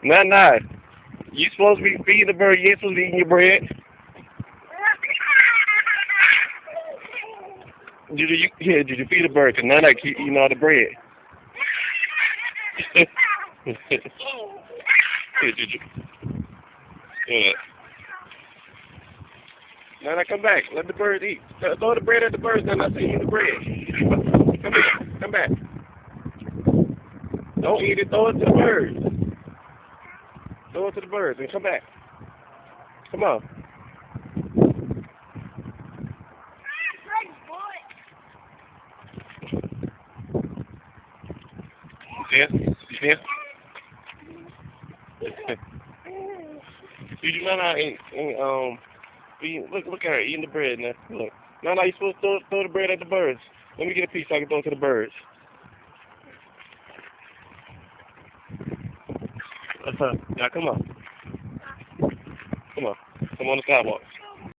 Nah. You supposed to be feeding the bird. You ain't supposed to be eating your bread. Did you feed the bird? Cause Nana keep eating all the bread. Here, did you? Yeah. Nana, come back. Let the birds eat. Throw the bread at the birds. Nana, say eat the bread. Come here. Come back. Don't eat it. Throw it to the birds. Throw it to the birds and come back. Come on. You see it? You see it? You Nana ain't look at her eating the bread now. Look. Nana, you supposed to throw the bread at the birds. Let me get a piece so I can throw it to the birds. Now come on. Come on. Come on the sidewalk.